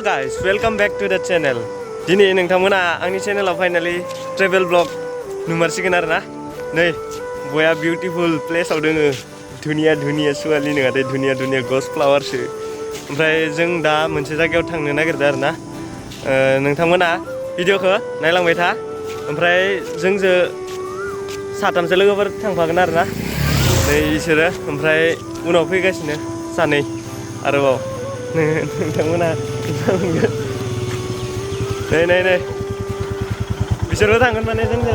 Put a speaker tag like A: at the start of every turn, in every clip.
A: Hello guys, welcome back to the channel. Dini nोंथांमोना आंनि चेनेलाव finally travel blog नुमारसिगोन आरोना नै बया बिउटिफुल प्लेसआव दोङो धुनिया सुवालि नङादे धुनिया गस फ्लावारसो ओमफ्राय जों दा मोनसे जायगायाव थांनो नागिरदों आरोना नोंथांमोना भिडिअखौ नायलांबाय था ओमफ्राय जोंजो साथामसो लोगोफोर थांफागोन आरोना नै इसोरो ओमफ्राय उनाव फैगासिनो सानै आरोबाव नोंथांमोना नै बिसोरबो थांगोन माने जोंनो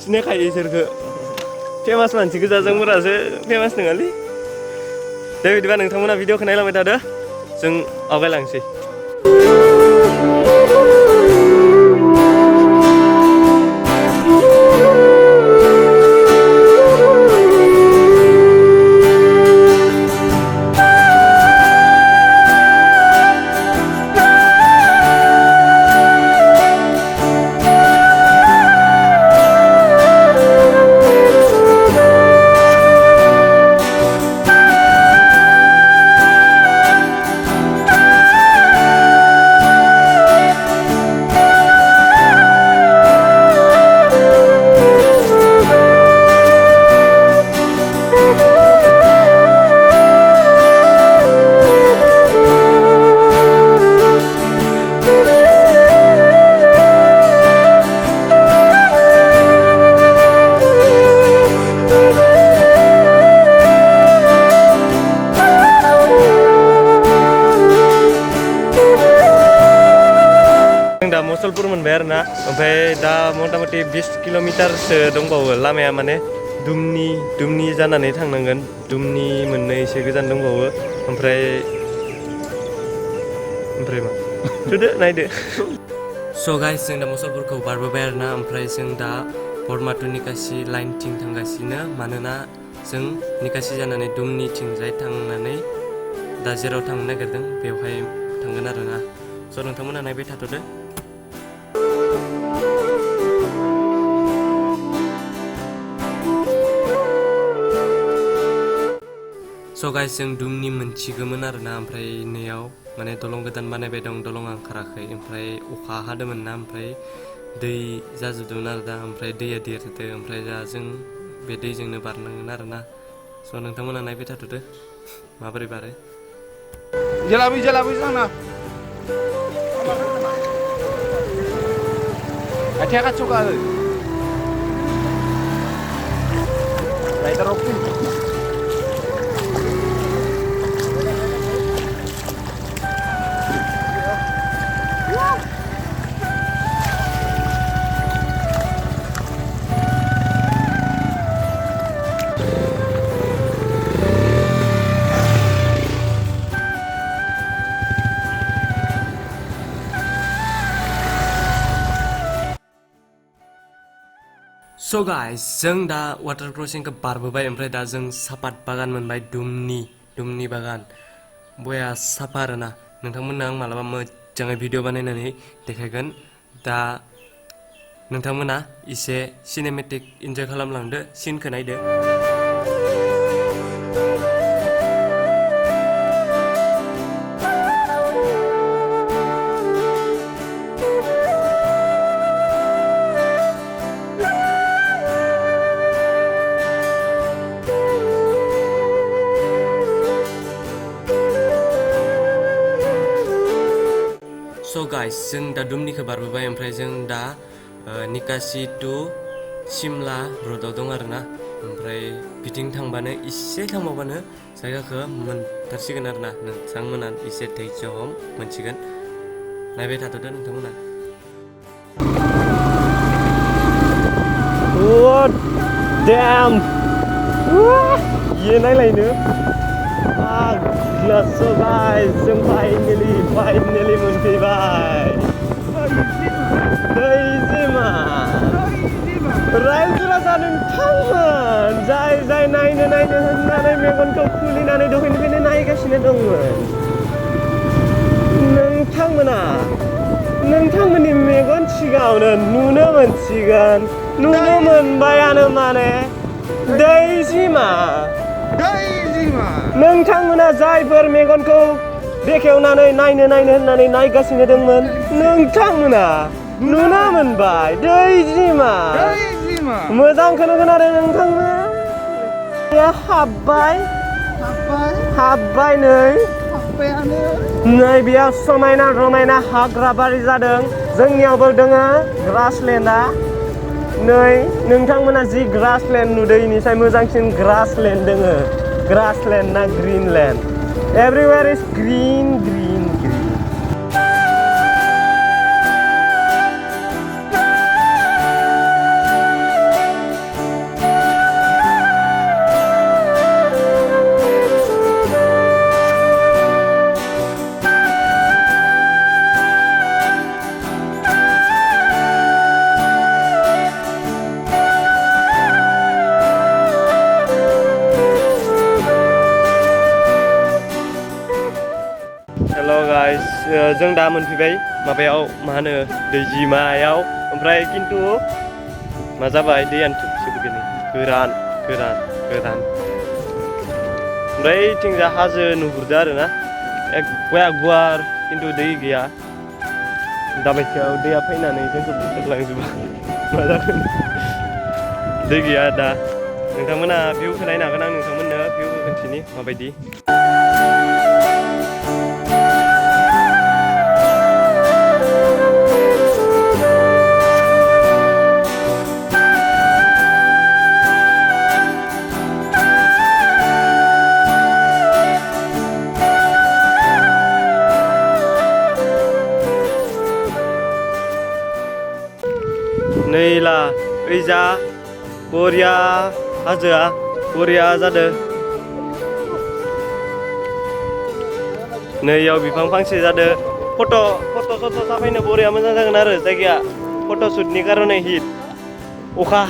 A: सिनायखायो इसोरखौ फेमास मानसि गोजा जोंफोरासो फेमास नङालै दे बिदिबा नोंथांमोना भिडिअखौ नायलांबाय थादो जों आवगायलांसै मसलपुर मोनबाय आरोना ओमफ्राय दा मथा-मथि 20 किल'मिटारसो दंबावो लामाया माने दुमनि जानानै थांनांगोन दुमनि मोननै एसे गोजान दंबावो ओमफ्राय मा थुदो नायदो स' गाइस जों दा मसलपुरखौ बारबोबाय आरोना ओमफ्राय जों दा बरमा टु निकासि लाइनथिं थांगासिनो मानोना जों निकासि जानानै दुमनिथिंजाय थांनानै दा जेराव थांनो नागिरदों बेवहाय थांगोन आरोना स' नोंथांमोना नायबाय थाथ'दो स' गाइस जों दुमनि मोनथिगौमोन आरोना ओमफ्राय नैयाव माने दलं गोदान बानायबाय दं दलंआ ओंखाराखै ओमफ्राय अखा हादोंमोन ना ओमफ्राय दै जाजोबदोंमोन आरो दा ओमफ्राय दैया देरदों ओमफ्राय दा जों बे दैजोंनो बारनांगोन आरोना स' नोंथांमोना नायबाय थाथ'दो माबोरै बारो
B: जलाबी जाना आथिया काचुका राइडार अफ
A: स' गाइस जों दा वाटार क्रसिंखौ बारबोबाय ओमफ्राय दा जों सापात बागान मोनबाय दुमनि बागान बया साफा आरोना नोंथांमोननो आं मालाबा मोजाङै भिडिअ बानायनानै देखायगोन दा नोंथांमोना एसे सिनेमेटिक इन्जय खालामलांदो सिनखौ नायदो स' गाइस जों दा दुमनिखौ बारबोबाय ओमफ्राय जों दा निकासि टु सिमला र'डआव दं आरोना ओमफ्राय बिथिं थांबानो एसे थांबावबानो जायगाखौ मोनथारसिगोन आरोना नोंथांमोना एसे धैर्य मोनसिगोन नायबाय थाथ'दो नोंथांमोना damn ये नायलायनो So guys, जों finally मोनफैबाय दैजिमा रायजो राजा नोंथांमोन जाय नायनो होननानै मेगनखौ खुलिनानै दहायनिफ्रायनो नायगासिनो दंमोन नोंथांमोननि मेगन सिगाङावनो नुनो मोनबायानो माने दैजिमा नोंथांमोना जायफोर मेगनखौ बेखेवनानै नायनो होननानै नायगासिनो दंमोन नोंथांमोना नुना मोनबाय दैजिमा मोजांखौनो खोनादों नोंथांमोना हाबबाय नै बेयाव समायना रमायना हाग्रा बारि जादों जोंनियावबो दोङो ग्रासलेन्डआ नै नोंथांमोना जि ग्रासलेन्ड नुदों इनिफ्राय मोजांसिन ग्रासलेन्ड दोङो ग्रासलेन्ड ना ग्रीनलेन्ड everywhere is green. Hello guys, जों दा मोनफैबाय माबायाव मा होनो दैजिमायाव ओमफ्राय किन्तु मा जाबाय दैयानो थुबसोबोगोन गोरान ओमफ्राय इथिंजा हाजो नुहुरदो आरोना बया गुवार किन्तु दै गैया दाबायदियाव दैया फैनानै जोंखौ बुखारलांजोबो मा जागोन दै गैया दा नोंथांमोना भिउखौ नायनो हागोन आं नोंथांमोननो भिउखौ खोन्थिनि माबायदि नैला ओइजा बरिया हाजोआ बरिया जादों नैयाव बिफां फांसे जादों फट' साफायनो बरिया मोजां जागोन आरो जायगाया फट' शुटनि कारणे हिट अखा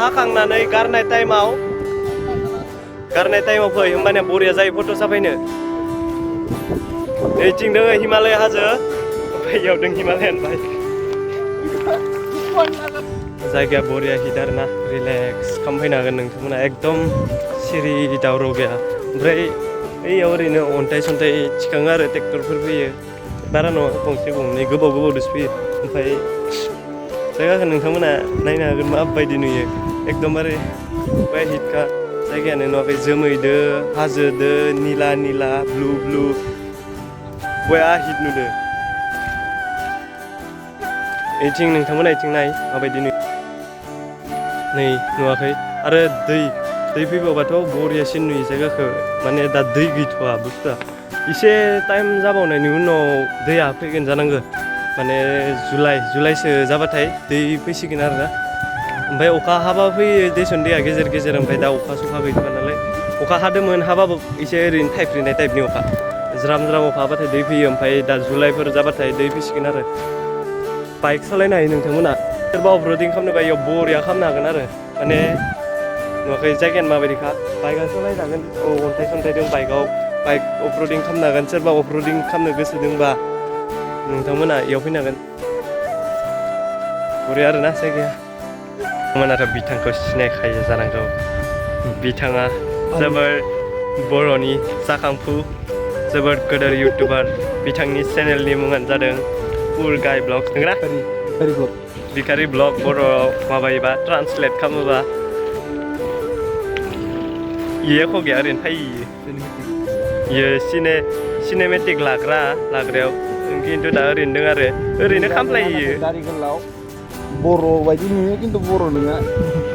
A: हाखांनानै गारनाय टाइमाव फै होमबानिया बरिया जायो फट' साफायनो नैथिं दङ हिमालय हाजो याव दों हिमालयान बाइक जायगाया बरिया हिट आरोना रिलेक्स खालामफैनो हागोन नोंथांमोना एकदम सिरि दावराव गैया ओमफ्राय ओइयाव ओरैनो अन्थाइ सन्थाइ थिखाङो आरो ट्रेक्टरफोर फैयो बारा नङा गंसे गंनै गोबावदोसो फैयो ओमफ्राय जायगाखौ नोंथांमोना नायनो हागोन माबायदि नुयो एकदमबारे बया हिटखा जायगायानो नुवाखै जोमैदो हाजोदो निला ब्लु बया हिट नुदो इथिं नोंथांमोना इथिं नाय माबायदि नुयो नै नुवाखै आरो दै फैबावबाथ' बरियासिन नुयो जायगाखौ माने दा दै गैथ'वा बुस्थुआ एसे टाइम जाबावनायनि उनाव दैया फैगोन जानांगौ माने जुलाइसो जाबाथाय दै फैसिगोन आरोना ओमफ्राय अखा हाबा फैयो देसन दैया गेजेर ओमफ्राय दा अखा गैथ'वा नालाय अखा हादोंमोन हाबाबो एसे ओरैनो थाइफ्रिनाय टाइपनि अखा ज्राम अखा हाबाथाय दै फैयो ओमफ्राय दा जुलाइफोर जाबाथाय दै फैसिगोन आरो बाइक सालायनो हायो नोंथांमोना सोरबा अफर'डिं खालामनोबा इयाव बरिया खालामनो हागोन आरो माने नुवाखै जायगायानो माबायदिखा बाइकआ सालायजागोन अन्थाइ सन्थाइ दं बाइक अफर'डिं खालामनो हागोन सोरबा अफर'डिं खालामनो गोसो दंबा नोंथांमोना इयाव फैनो हागोन बरिया आरोना जायगाया नोंथांमोनाथ' बिथांखौ सिनायखायो जानांगौ बिथाङा जोबोर बर'नि जाखांफु जोबोर गोदोर इउटुबार बिथांनि चेनेलनि मुङानो जादों गाय ब्लग नंगौना भिखारि ब्लग बर'आव माबायोबा ट्रान्सलेट खालामोबा इयो एख' गैया ओरैनो फैयो इयो सिनेमेटिक लाग्रायाव खिन्थु दा ओरैनो दं आरो ओरैनो खामफ्लायो
B: दारि गोलाव बर' बायदि नुयो खिन्थु बर' नङा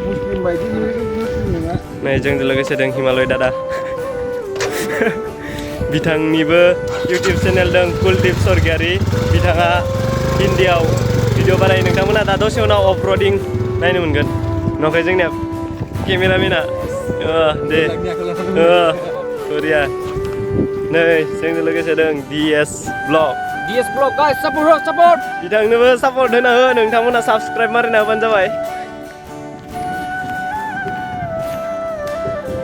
B: मुस्लिम बायदि नुयो खिन्थु मुस्लिम नङा नै
A: जोंजों लोगोसे दं हिमालय दादा बिथांनिबो इउटुब चेनेल दं कुलदीप स्वर्गियारी बिथाङा हिन्दीआव भिडिअ बानायो नोंथांमोना दा दसे उनाव अफर'डिं नायनो मोनगोन नंखाय जोंनिया केमेरामेना दे बरिया नै जोंजों लोगोसे दं DS ब्लग
B: गाइस सापर्ट
A: बिथांनोबो सापर्ट होना हो नोंथांमोना साबस्क्राइब मारिना होबानो जाबाय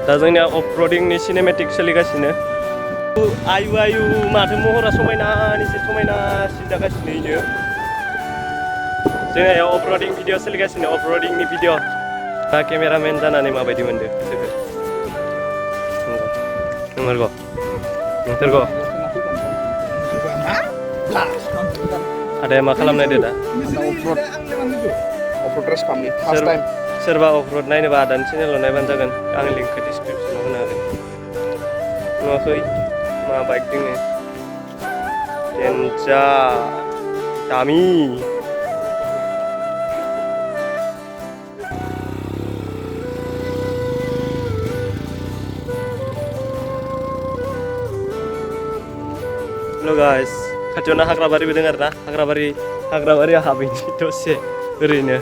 A: दा जोंनिया अफर'डिंनि सिनेमेटिक सोलिगासिनो आयु माथो महरा समायनानिसो समायनासिन जागासिनो इनो जोंहा अफर'डिं भिडिअ सोलिगासिनो अफर'डिंनि भिडिअ दा केमेरामेन जानानै माबायदि मोनदों गोसोखौ नंमारगौ नंथारगौ आदाया मा खालामनायदो दा
B: अफरोड रेस खालामनि फार्स्ट टाइम
A: सोरबा अफरोड नायनोबा आदानि चेनेलाव नायबानो जागोन आं लिंकखौ डिसक्रिपसनाव होनो हागोन नुवाखै मा बाइक दोङो डेन्जार दामि हेल' गाइस खाथियावनो हाग्राबारिबो दङ आरोना हाग्राबारिया हाबैनि दसे ओरैनो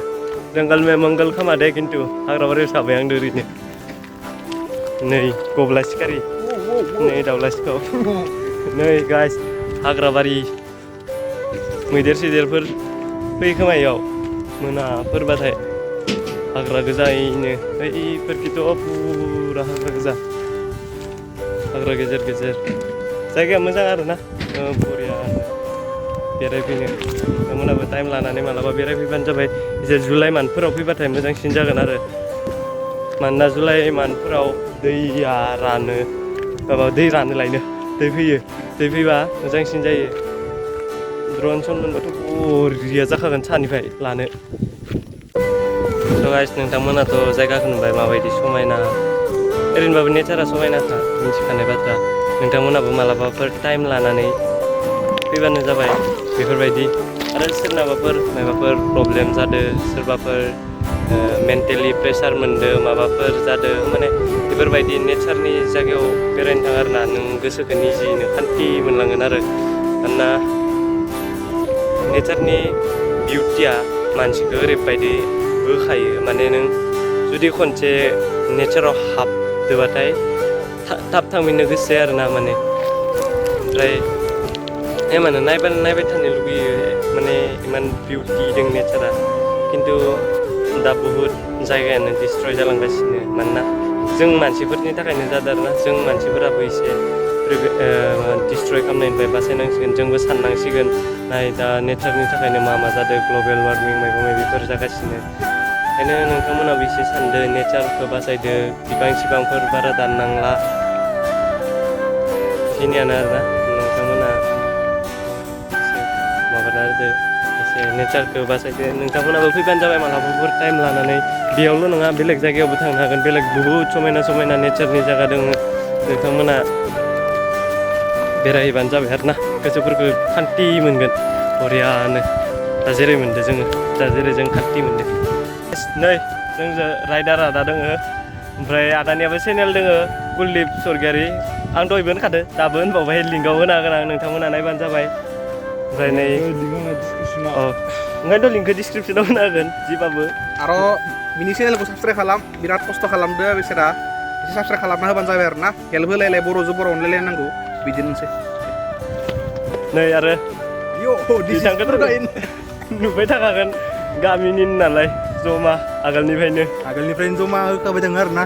A: जंगल में मंगल खामा दे खिन्थु हाग्राबारियाव साबाय आं ओरैनो नै गब्ला सिखारि नै दाउला सिखाव नै गाइस हाग्राबारि मैदेर सैदेरफोर फैयो खोमा इयाव मोनाफोरबाथाय हाग्रा गोजायैनो ओइफोरखिथ' पुरा हाग्रा गोजा हाग्रा गेजेर गेजेर जायगाया मोजां आरोना बरिया बेरायफैनो नोंथांमोनाबो टाइम लानानै मालाबा बेरायफैबानो जाबाय एसे जुलाइ मान्थफोराव फैबाथाय मोजांसिन जागोन आरो मानोना जुलाइ मान्थफोराव दैया रानो माबा दै रानो लायनो दै फैयो दै फैबा मोजांसिन जायो ड्रन सन मोनबाथ' बरिया जाखागोन सानिफ्राय लानो स' गाइस नोंथांमोनाथ' जायगाखौ नुबाय माबायदि समायना ओरैनोबाबो नेचारा समायनाखा मिथिखानाय बाथ्रा नोंथांमोनाबो मालाबाफोर टाइम लानानै फैबानो जाबाय बेफोरबायदि आरो सोरनाबाफोर माबाफोर प्रब्लेम जादों सोरबाफोर मेन्टेलि प्रेसार मोनदों माबाफोर जादों माने बेफोरबायदि नेचारनि जायगायाव बेरायनो थाङो आरोना नों गोसोखौ निजेनो खान्थि मोनलांगोन आरो मानोना नेचारनि बिउटिया मानसिखौ ओरैबायदि बोखायो माने नों जुदि खनसे नेचाराव हाबदोबाथाय थाब थांफिननो गोसो जाया आरोना माने ओमफ्राय माने नायबाय थानो लुगैयो माने इमान बिउटि दं नेचारा खिन्थु दा बुहुत जायगायानो डिस्ट्रय जालांगासिनो मानोना जों मानसिफोरनि थाखायनो जादों आरोना जों मानसिफोराबो एसे डिस्ट्रय खालामनायनिफ्राय बासायनांसिगोन जोंबो साननांसिगोन नाय दा नेचारनि थाखायनो मा जादों ग्लबेल वार्मिं माबा माबिफोर जागासिनो ओंखायनो नोंथांमोनाबो एसे सानदो नेचारखौ बासायदो बिफां सिफांफोर बारा दाननांला बेखिनियानो आरोना नोंथांमोना माबाना एसे नेचारखौ बासायदो नोंथांमोनाबो फैबानो जाबाय मालाबाफोर टाइम लानानै बेयावल' नङा बेलेग जायगायावबो थांनो हागोन बेलेग बुहुत समायना नेचारनि जायगा दङ नोंथांमोना बेरायहैबानो जाबाय आरोना गोसोफोरखौ खान्थि मोनगोन बरियानो दा जेरै मोनदों जोङो दा जेरै जों खान्थि मोनदों नै जोंजों राइडार आदा दङ ओमफ्राय आदानियाबो चेनेल दङ कुलदीप स्वर्गियारि आं दहायबो होनखादों दाबो होनबावबाय लिंकआव होनो हागोन आं नोंथांमोना नायबानो जाबाय ओमफ्राय नै ओंखायनोथ' लिंकखौ डिसक्रिपसनाव होनो हागोन जिबाबो
B: आरो बिनि चेनेलखौ साबसक्राइब खालाम बिराद खस्थ' खालामदो बिसोरा एसे साबसक्राइब खालामना होबानो जाबाय आरो ना हेल्प होलायलाय बर'जों बर' अनलायलायनांगौ बिदिनोसै
A: नै आरो बिथांखौथ' नुबाय थाखागोन गामिनि नालाय जमा आगोलनिफ्रायनो
B: जमा होखाबाय दङ आरो ना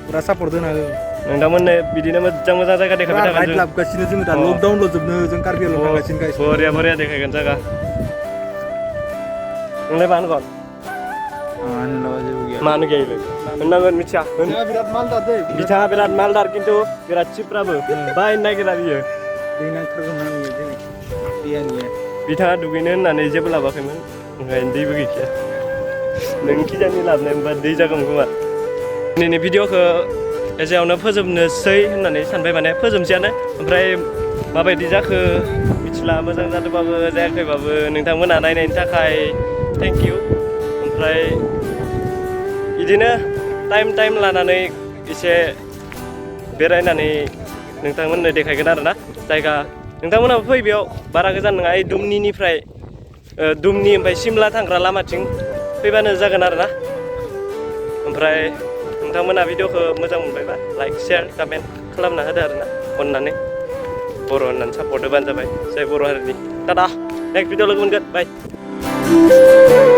B: पुरा सापर्ट होना हो
A: नोंथांमोननो बिदिनो मोजां जायगा देखायबाय थागोन जों
B: लाबोगासिनो जोङो दा लकडाउनल' जोबनो जों कार्बि आंलं थांगासिनो गाइस
A: बरिया देखायगोन जायगा नोंलाय मा होनगोन मानो गैयालै होननांगोन मिथिया
B: बिराद मालदार दै
A: बिथाङा बिराद मालदार खिन्थु बिराद चिप्राबो बायनो नागिरा बियो
B: दै नांथारगोन दैया
A: बिथाङा दुगैनो होननानै जेबो लाबोआखैमोन ओंखायनो दैबो गैखाया नों खिजानि लाबोनाय होनबा दै जागौमोन खोमा दिनैनि भिडिअखौ एसेयावनो फोजोबनोसै होननानै सानबाय माने फोजोबनोसैयानो ओमफ्राय माबायदि जाखो मिथिला मोजां जादोंबाबो जायाखैबाबो नोंथांमोना नायनायनि थाखाय थेंक इउ ओमफ्राय बिदिनो टाइम लानानै एसे बेरायनानै नोंथांमोननो देखायगोन आरोना जायगा नोंथांमोनाबो फै बेयाव बारा गोजान नङा ओइ दुमनिनिफ्राय दुमनि ओमफ्राय सिमला थांग्रा लामाथिं फैबानो जागोन आरोना ओमफ्राय नोंथांमोना भिडिअखौ मोजां मोनबायबा लाइक शेयार कमेन्ट खालामना होदो आरोना अननानै बर' होननानै सापर्ट होबानो जाबाय जाय बर' हारिनि टाटा नेक्स्ट भिडिअ लोगो मोनगोन बाय